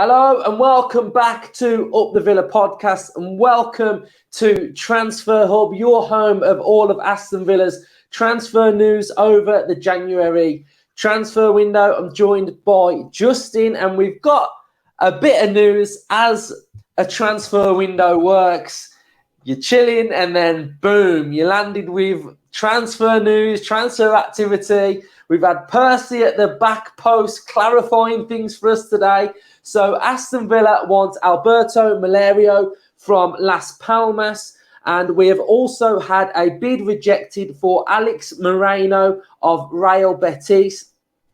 Hello and welcome back to Up the Villa podcast and welcome to Transfer Hub, your home of all of Aston Villa's transfer news over the January transfer window. I'm joined by Justin and we've got a bit of news as a transfer window works. You're chilling and then boom, you landed with transfer news, transfer activity. We've had Percy at the back post clarifying things for us today. So Aston Villa want Alberto Moleiro from Las Palmas. And we have also had a bid rejected for Alex Moreno of Real Betis.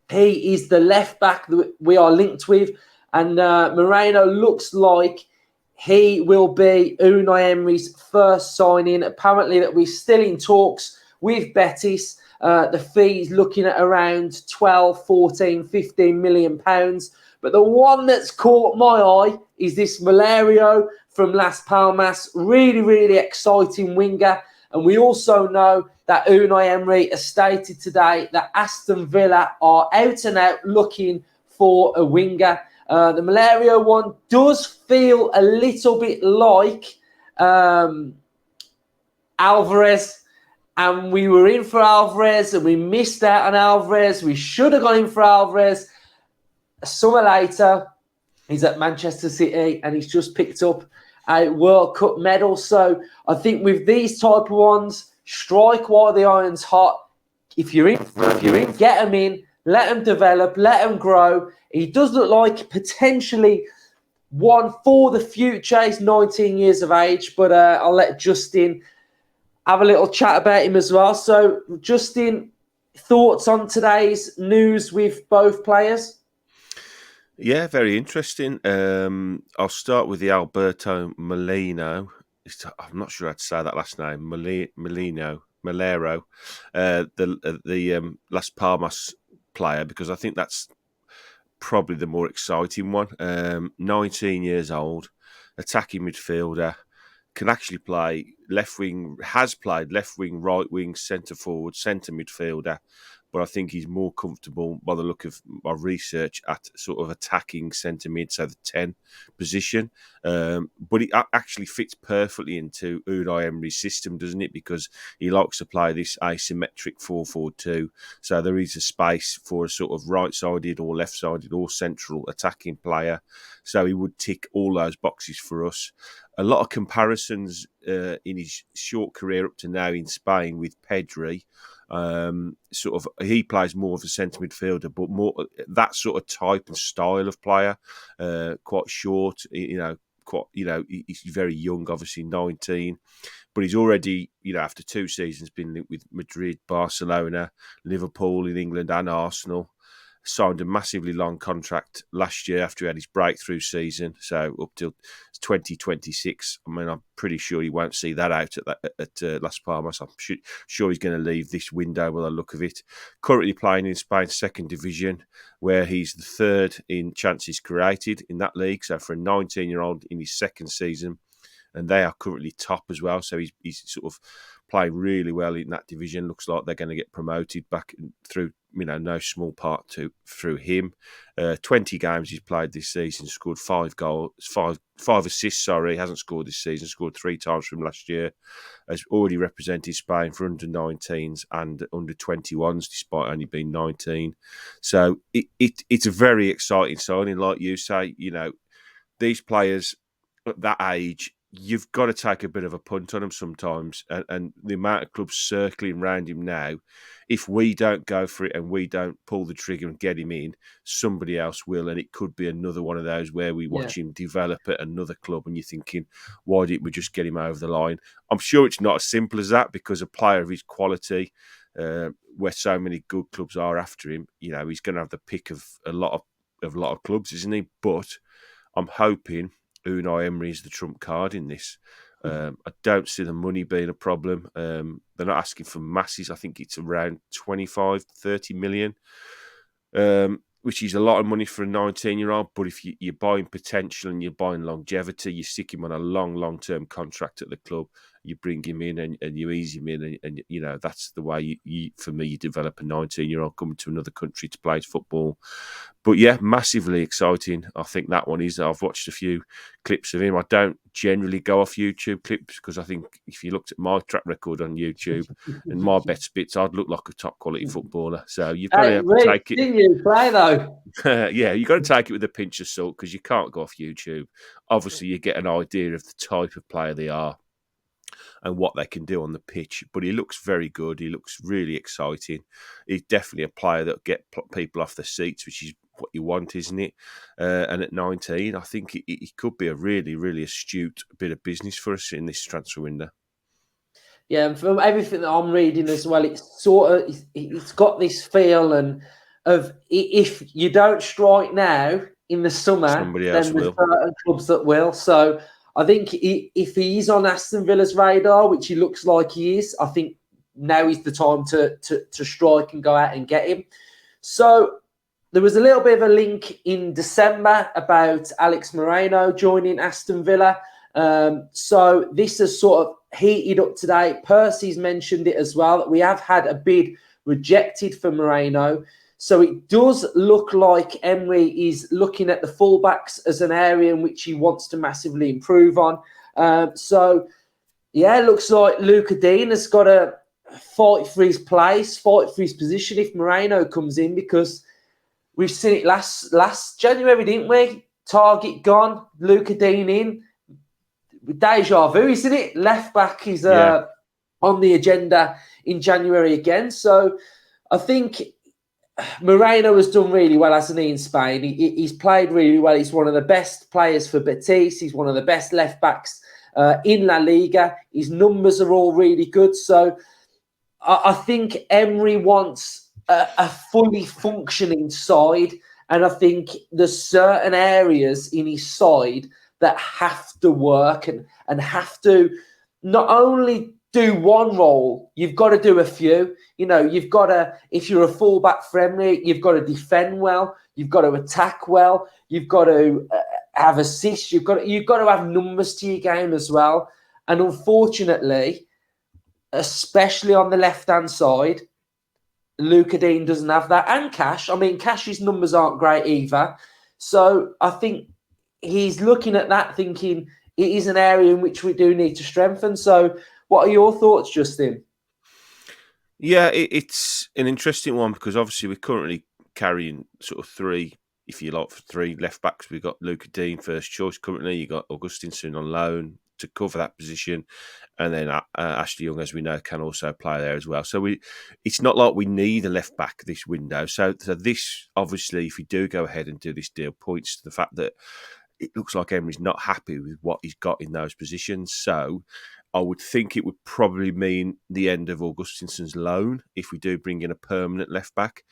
He is the left back that we are linked with. And Moreno looks like he will be Unai Emery's first signing. Apparently that we're still in talks with Betis. The fee's looking at around 12, 14, 15 million pounds. But the one that's caught my eye is this Moleiro from Las Palmas. Really, really exciting winger. And we also know that Unai Emery has stated today that Aston Villa are out and out looking for a winger. The Moleiro one does feel a little bit like Alvarez. And we were in for Alvarez and we missed out on Alvarez. We should have gone in for Alvarez. A summer later, he's at Manchester City and he's just picked up a World Cup medal. So I think with these type of ones, strike while the iron's hot. If you're in, get him in, let him develop, let him grow. He does look like potentially one for the future. He's 19 years of age, but I'll let Justin have a little chat about him as well. So, Justin, thoughts on today's news with both players? Yeah, very interesting. I'll start with the Alberto Moleiro. I'm not sure how to say that last name. Moleiro, the Las Palmas player, because I think that's probably the more exciting one. 19 years old, attacking midfielder, can actually play left wing, has played left wing, right wing, centre forward, centre midfielder. But I think he's more comfortable by the look of my research at sort of attacking centre mid, so the 10 position. But it actually fits perfectly into Unai Emery's system, doesn't it? Because he likes to play this asymmetric 4-4-2. So there is a space for a sort of right-sided or left-sided or central attacking player. So he would tick all those boxes for us. A lot of comparisons in his short career up to now in Spain with Pedri. He plays more of a centre midfielder, but more that sort of type and style of player. Quite short, he's very young, obviously 19, but he's already, after 2 seasons, been linked with Madrid, Barcelona, Liverpool in England, and Arsenal. Signed a massively long contract last year after he had his breakthrough season, so up till 2026. I mean, I'm pretty sure he won't see that out at Las Palmas. I'm sure he's going to leave this window by the look of it. Currently playing in Spain's second division, where he's the third in chances created in that league. So for a 19-year-old in his second season, and they are currently top as well. So he's sort of playing really well in that division. Looks like they're going to get promoted back through, no small part through him. 20 games he's played this season, scored 5 goals, five assists. Sorry, he hasn't scored this season. Scored 3 times from last year. Has already represented Spain for under 19s and under 21s, despite only being 19. So it's a very exciting signing, like you say. These players at that age, you've got to take a bit of a punt on him sometimes. And the amount of clubs circling around him now, if we don't go for it and we don't pull the trigger and get him in, somebody else will. And it could be another one of those where we watch him develop at another club and you're thinking, why didn't we just get him over the line? I'm sure it's not as simple as that, because a player of his quality, where so many good clubs are after him, he's going to have the pick of a lot of clubs, isn't he? But I'm hoping Unai Emery is the trump card in this. I don't see the money being a problem. They're not asking for masses. I think it's around 25, 30 million, which is a lot of money for a 19-year-old. But if you're buying potential and you're buying longevity, you stick him on a long-term contract at the club, you bring him in and you ease him in. And that's the way, for me, you develop a 19-year-old coming to another country to play football. But yeah, massively exciting. I think that one is. I've watched a few clips of him. I don't generally go off YouTube clips because I think if you looked at my track record on YouTube and my best bits, I'd look like a top quality footballer. So you've got to Rick, take it. didn't you play though? Yeah, you've got to take it with a pinch of salt because you can't go off YouTube. Obviously, you get an idea of the type of player they are and what they can do on the pitch. But he looks very good. He looks really exciting. He's definitely a player that'll get people off the seats, which is what you want, isn't it? And at 19, I think he could be a really, really astute bit of business for us in this transfer window. Yeah, and from everything that I'm reading as well, it's got this feel of if you don't strike now in the summer, Somebody then else there's will. certain clubs that will. So I think if he is on Aston Villa's radar, which he looks like he is, I think now is the time to strike and go out and get him. So there was a little bit of a link in December about Alex Moreno joining Aston Villa. So this has sort of heated up today. Percy's mentioned it as well, that we have had a bid rejected for Moreno. So it does look like Emery is looking at the fullbacks as an area in which he wants to massively improve on. So, yeah, it looks like Luca Dean has got to fight for his place, fight for his position if Moreno comes in, because we've seen it last January, didn't we? Target gone, Luca Dean in. Deja vu, isn't it? Left back is on the agenda in January again. So I think Moreno has done really well, hasn't he, in Spain? He's played really well. He's one of the best players for Betis. He's one of the best left backs in La Liga. His numbers are all really good. So I think Emery wants a fully functioning side. And I think there's certain areas in his side that have to work and have to not only do one role, you've got to do a few. You know, you've got to, if you're a fullback for Emery, you've got to defend well, you've got to attack well, you've got to have assists, you've got to have numbers to your game as well. And unfortunately, especially on the left-hand side, Luca Dean doesn't have that. And Cash, I mean, Cash's numbers aren't great either. So I think he's looking at that thinking it is an area in which we do need to strengthen. So what are your thoughts, Justin? Yeah, it's an interesting one because obviously we're currently carrying sort of three, if you like, three left backs. We've got Luca Dean first choice currently. You got Augustinson on loan to cover that position, and then Ashley Young, as we know, can also play there as well. So it's not like we need a left back this window. So this obviously, if we do go ahead and do this deal, points to the fact that it looks like Emery's not happy with what he's got in those positions. So I would think it would probably mean the end of Augustinson's loan if we do bring in a permanent left back,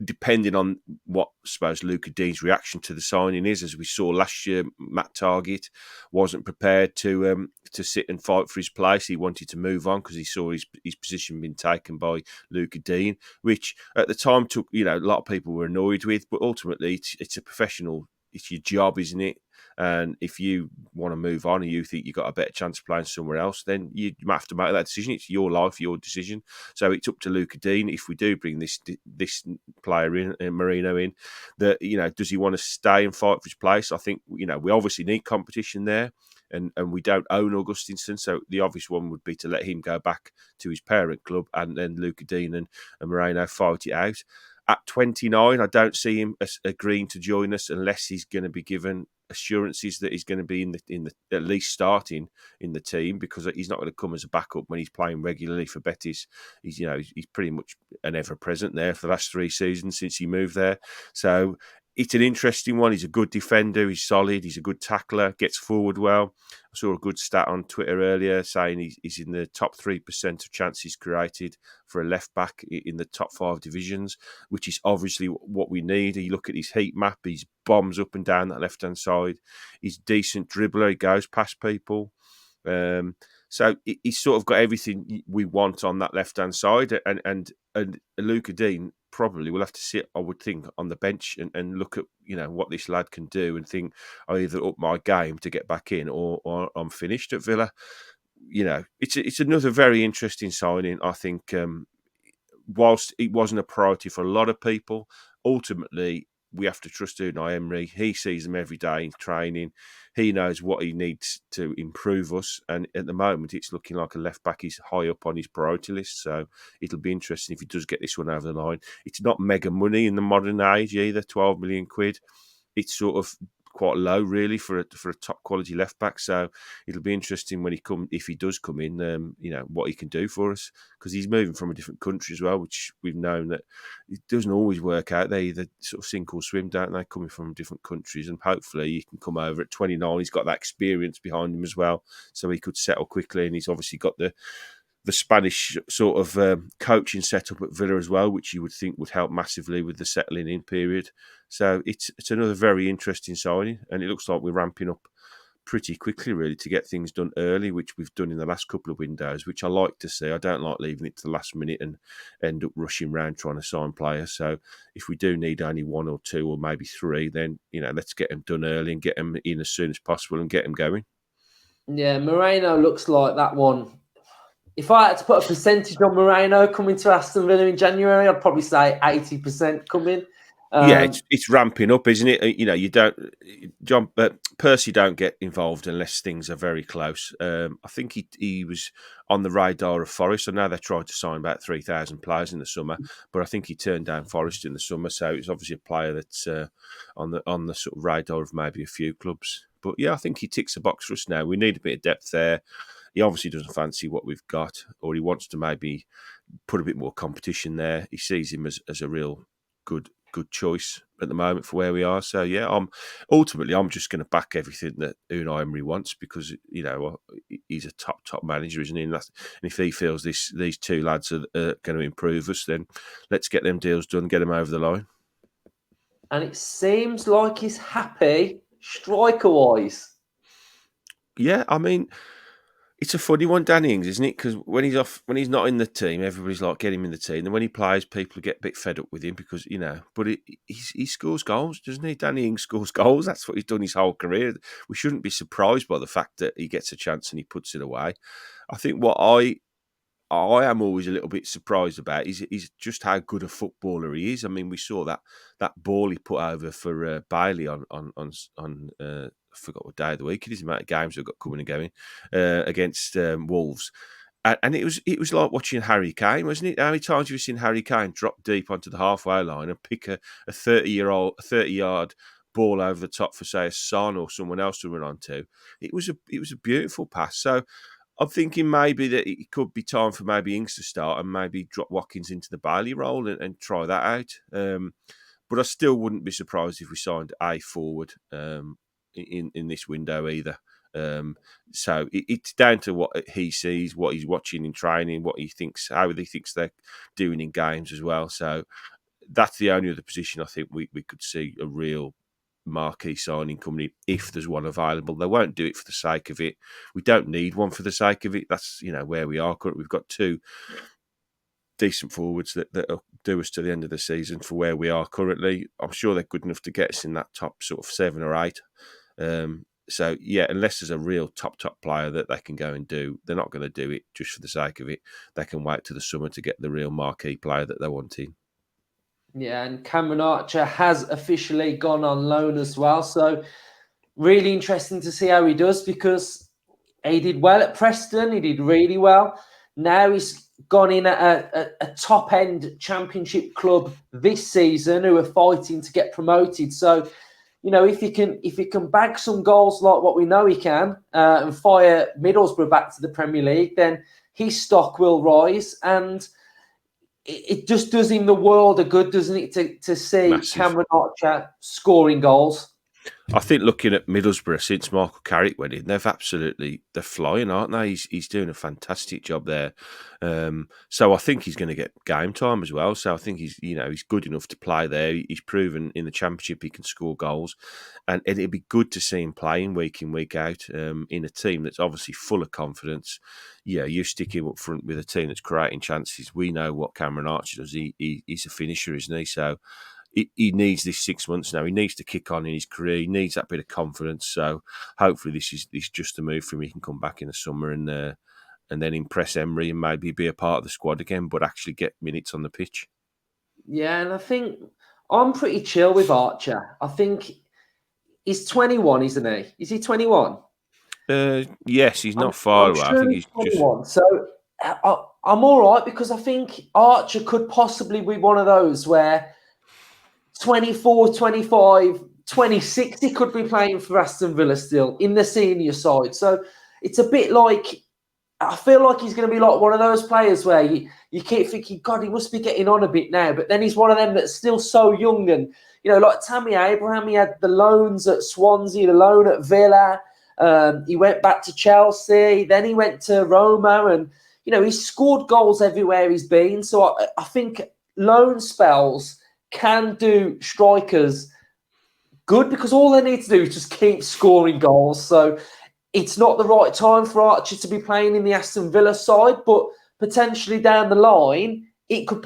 depending on what I suppose Luca Dean's reaction to the signing is. As we saw last year, Matt Targett wasn't prepared to sit and fight for his place. He wanted to move on because he saw his position being taken by Luca Dean, which at the time took, a lot of people were annoyed with, but ultimately it's a professional. It's your job, isn't it? And if you want to move on and you think you've got a better chance of playing somewhere else, then you might have to make that decision. It's your life, your decision. So it's up to Luca Dean. If we do bring this player in, Moreno in, that does he want to stay and fight for his place? I think we obviously need competition there, and we don't own Augustinson, so the obvious one would be to let him go back to his parent club, and then Luca Dean and Moreno fight it out. At 29, I don't see him agreeing to join us unless he's going to be given assurances that he's going to be in the at least starting in the team, because he's not going to come as a backup when he's playing regularly for Betis. He's pretty much an ever present there for the last 3 seasons since he moved there. So it's an interesting one. He's a good defender. He's solid. He's a good tackler. Gets forward well. I saw a good stat on Twitter earlier saying he's in the top 3% of chances created for a left back in the top 5 divisions, which is obviously what we need. You look at his heat map. He's bombs up and down that left-hand side. He's a decent dribbler. He goes past people. So he's sort of got everything we want on that left-hand side. And Luca Dean probably will have to sit, I would think, on the bench and look at what this lad can do and think, I either up my game to get back in or I'm finished at Villa. It's another very interesting signing. I think whilst it wasn't a priority for a lot of people, ultimately we have to trust Unai Emery. He sees them every day in training. He knows what he needs to improve us. And at the moment, it's looking like a left back is high up on his priority list. So it'll be interesting if he does get this one over the line. It's not mega money in the modern age either, 12 million quid. It's sort of quite low, really, for a top quality left back. So it'll be interesting when if he does come in, what he can do for us, because he's moving from a different country as well, which we've known that it doesn't always work out. They either sort of sink or swim, don't they? Coming from different countries, and hopefully he can come over at 29. He's got that experience behind him as well, so he could settle quickly, and he's obviously got the Spanish sort of coaching setup at Villa as well, which you would think would help massively with the settling in period. So it's another very interesting signing, and it looks like we're ramping up pretty quickly, really, to get things done early, which we've done in the last couple of windows, which I like to see. I don't like leaving it to the last minute and end up rushing around trying to sign players. So if we do need only one or two or maybe three, then, let's get them done early and get them in as soon as possible and get them going. Yeah, Moreno looks like that one. If I had to put a percentage on Moreno coming to Aston Villa in January, I'd probably say 80% coming. It's ramping up, isn't it? You don't, Percy don't get involved unless things are very close. I think he was on the radar of Forest. I know they tried to sign about 3,000 players in the summer, but I think he turned down Forest in the summer. So it's obviously a player that's on the sort of radar of maybe a few clubs. But yeah, I think he ticks a box for us now. We need a bit of depth there. He obviously doesn't fancy what we've got, or he wants to maybe put a bit more competition there. He sees him as a real good choice at the moment for where we are. So yeah, I'm just going to back everything that Unai Emery wants, because he's a top manager, isn't he? And if he feels these two lads are going to improve us, then let's get them deals done, get them over the line. And it seems like he's happy striker wise. Yeah, I mean, it's a funny one, Danny Ings, isn't it? Because when he's not in the team, everybody's like, get him in the team. And when he plays, people get a bit fed up with him because, but he scores goals, doesn't he? Danny Ings scores goals. That's what he's done his whole career. We shouldn't be surprised by the fact that he gets a chance and he puts it away. I think what I am always a little bit surprised about is just how good a footballer he is. I mean, we saw that ball he put over for Bailey on I forgot what day of the week it is, the amount of games we've got coming and going against Wolves. And it was like watching Harry Kane, wasn't it? How many times have you seen Harry Kane drop deep onto the halfway line and pick a 30-yard ball over the top for, say, a Son or someone else to run onto? It was a beautiful pass. So I'm thinking maybe that it could be time for maybe Ings to start and maybe drop Watkins into the Bailey role and try that out. But I still wouldn't be surprised if we signed a forward in this window either. So it's down to what he sees, what he's watching in training, what he thinks, how he thinks they're doing in games as well. So that's the only other position I think we could see a real marquee signing coming in, if there's one available. They won't do it for the sake of it. We don't need one for the sake of it. That's where we are currently. We've got two decent forwards that'll do us to the end of the season for where we are currently. I'm sure they're good enough to get us in that top sort of 7 or 8. So yeah, unless there's a real top player that they can go and do, they're not going to do it just for the sake of it. They can wait to the summer to get the real marquee player that they want in. Yeah, and Cameron Archer has officially gone on loan as well. So really interesting to see how he does, because he did well at Preston. He did really well. Now he's gone in at a top-end championship club this season who are fighting to get promoted. So, if he can bag some goals like what we know he can and fire Middlesbrough back to the Premier League, then his stock will rise. And it just does him the world of good, doesn't it, to see Massive. Cameron Archer scoring goals. I think looking at Middlesbrough since Michael Carrick went in, they're flying, aren't they? He's doing a fantastic job there. So I think he's going to get game time as well. So I think he's good enough to play there. He's proven in the Championship he can score goals, and it'd be good to see him playing week in, week out in a team that's obviously full of confidence. Yeah, you stick him up front with a team that's creating chances. We know what Cameron Archer does. He's a finisher, isn't he? So he needs this 6 months now. He needs to kick on in his career. He needs that bit of confidence. So hopefully this is just a move for him. He can come back in the summer and then impress Emery and maybe be a part of the squad again, but actually get minutes on the pitch. Yeah, and I think I'm pretty chill with Archer. I think he's 21, isn't he? Is he 21? Yes, he's not far I'm away. I sure think he's he's just. 21. So I'm all right because I think Archer could possibly be one of those where 24, 25, 26, he could be playing for Aston Villa still in the senior side. So it's a bit like, I feel like he's going to be like one of those players where you keep thinking, God, he must be getting on a bit now. But then he's one of them that's still so young. And, like Tammy Abraham, he had the loans at Swansea, the loan at Villa. He went back to Chelsea. Then he went to Roma. And, he's scored goals everywhere he's been. So I think loan spells can do strikers good because all they need to do is just keep scoring goals. So it's not the right time for Archer to be playing in the Aston Villa side, but potentially down the line, it could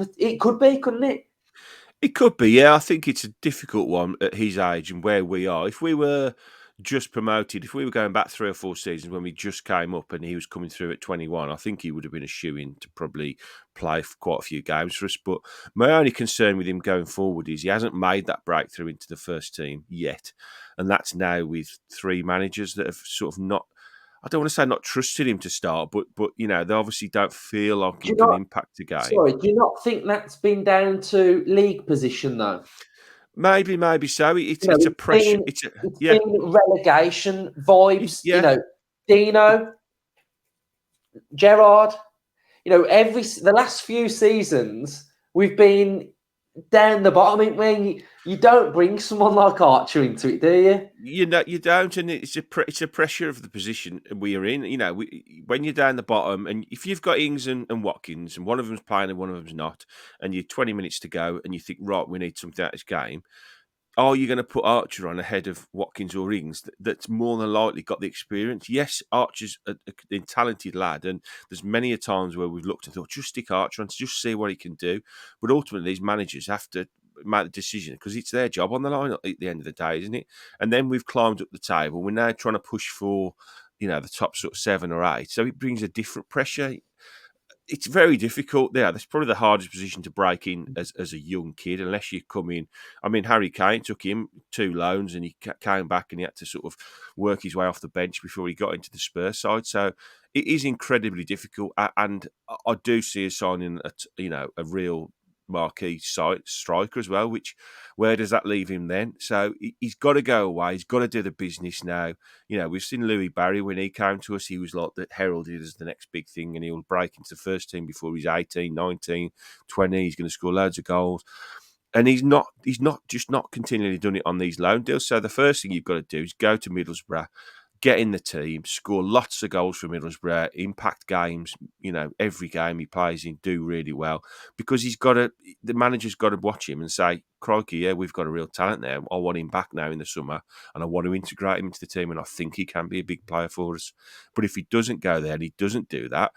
be, couldn't it? It could be, yeah. I think it's a difficult one at his age and where we are. If we were just promoted, if we were going back 3 or 4 seasons when we just came up and he was coming through at 21, I think he would have been a shoo-in to probably play for quite a few games for us. But my only concern with him going forward is he hasn't made that breakthrough into the first team yet. And that's now with 3 managers that have sort of not, I don't want to say not trusted him to start, but they obviously don't feel like Do he you can not? impact a game. Sorry, do you not think that's been down to league position though? Maybe so. It's a It's pressure. been It's a, it's yeah, been relegation vibes. yeah. Dino, Gerard. The last few seasons we've been down the bottom. I mean, when you don't bring someone like Archer into it, do you? You don't, and it's a pressure of the position we are in. When you're down the bottom, and if you've got Ings and Watkins, and one of them's playing and one of them's not, and you're 20 minutes to go, and you think, right, we need something out of this game. Are you going to put Archer on ahead of Watkins or Ings? That's more than likely got the experience. Yes, Archer's a talented lad, and there's many a times where we've looked and thought, just stick Archer on to just see what he can do. But ultimately, these managers have to make the decision because it's their job on the line at the end of the day, isn't it? And then we've climbed up the table. We're now trying to push for, the top sort of 7 or 8. So it brings a different pressure. It's very difficult there. That's probably the hardest position to break in as a young kid, unless you come in. I mean, Harry Kane took him 2 loans and he came back and he had to sort of work his way off the bench before he got into the Spurs side. So it is incredibly difficult. And I do see us signing a real marquee striker as well, which where does that leave him then? So he's got to go away. He's got to do the business now. We've seen Louis Barry when he came to us. He was like heralded as the next big thing, and he'll break into the first team before he's 18, 19, 20. He's going to score loads of goals. And he's not continually done it on these loan deals. So the first thing you've got to do is go to Middlesbrough, get in the team, score lots of goals for Middlesbrough, impact games, every game he plays in, do really well. Because the manager's got to watch him and say, crikey, yeah, we've got a real talent there. I want him back now in the summer and I want to integrate him into the team and I think he can be a big player for us. But if he doesn't go there and he doesn't do that,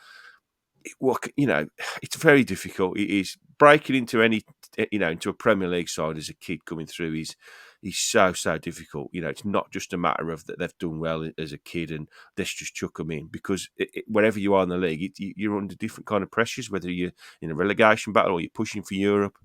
it's very difficult. It is breaking into into a Premier League side as a kid coming through. He's so difficult. It's not just a matter of that they've done well as a kid and let's just chuck them in because wherever you are in the league, you're under different kind of pressures. Whether you're in a relegation battle or you're pushing for Europe,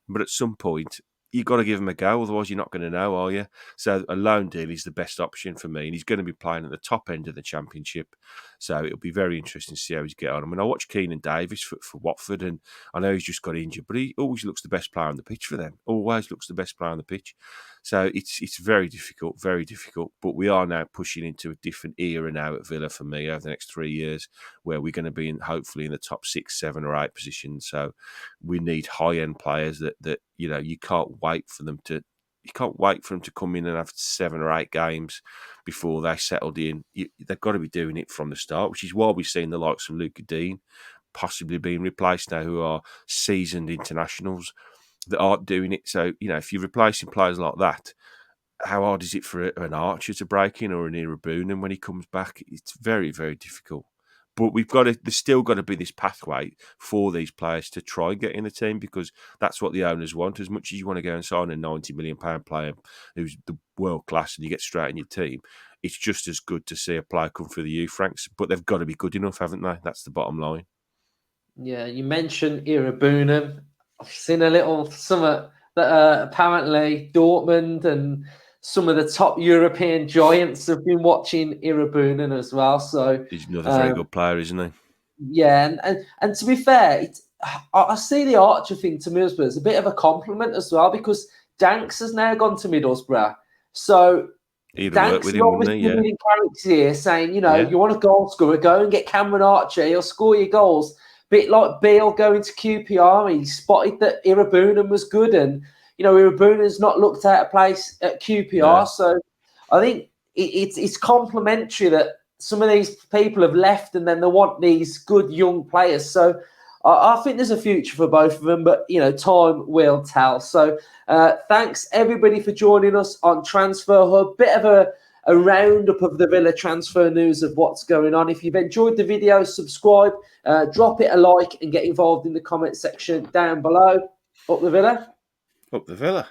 but at some point, you've got to give him a go. Otherwise, you're not going to know, are you? So a loan deal is the best option for me. And he's going to be playing at the top end of the Championship. So it'll be very interesting to see how he's get on. I mean, I watched Keenan Davis for Watford, and I know he's just got injured, but he always looks the best player on the pitch for them. Always looks the best player on the pitch. So it's very difficult, very difficult. But we are now pushing into a different era now at Villa for me over the next 3 years, where we're going to be hopefully in the top 6, 7 or 8 positions. So we need high-end players that you can't wait for them to come in and have 7 or 8 games before they settled in. They've got to be doing it from the start, which is why we've seen the likes of Luca Dean possibly being replaced now, who are seasoned internationals that aren't doing it. So, if you're replacing players like that, how hard is it for an Archer to break in or an Irabunen when he comes back? It's very, very difficult. But there's still got to be this pathway for these players to try and get in the team because that's what the owners want. As much as you want to go and sign a £90 million player who's the world class and you get straight in your team, it's just as good to see a player come through the youth ranks. But they've got to be good enough, haven't they? That's the bottom line. Yeah, you mentioned Irabunen. I've seen a little something that apparently Dortmund and some of the top European giants have been watching Irabunen as well. So He's another very good player, isn't he? yeah, and to be fair, I see the Archer thing to Middlesbrough as a bit of a compliment as well, because Danks has now gone to Middlesbrough. So He'd work Danks with is him, wouldn't obviously he? Yeah. winning characters here, saying, you know, Yeah. you want a goal scorer, go and get Cameron Archer, he'll score your goals. Bit like Beale going to QPR, he spotted that Irabunen was good, and you know, Irabunen's not looked out of place at QPR. No. So I think it's complimentary that some of these people have left and then they want these good young players. So I think there's a future for both of them, but, you know, time will tell. So thanks, everybody, for joining us on Transfer Hub. Bit of a roundup of the Villa transfer news of what's going on. If you've enjoyed the video, subscribe, drop it a like and get involved in the comment section down below. Up the Villa. Up the Villa.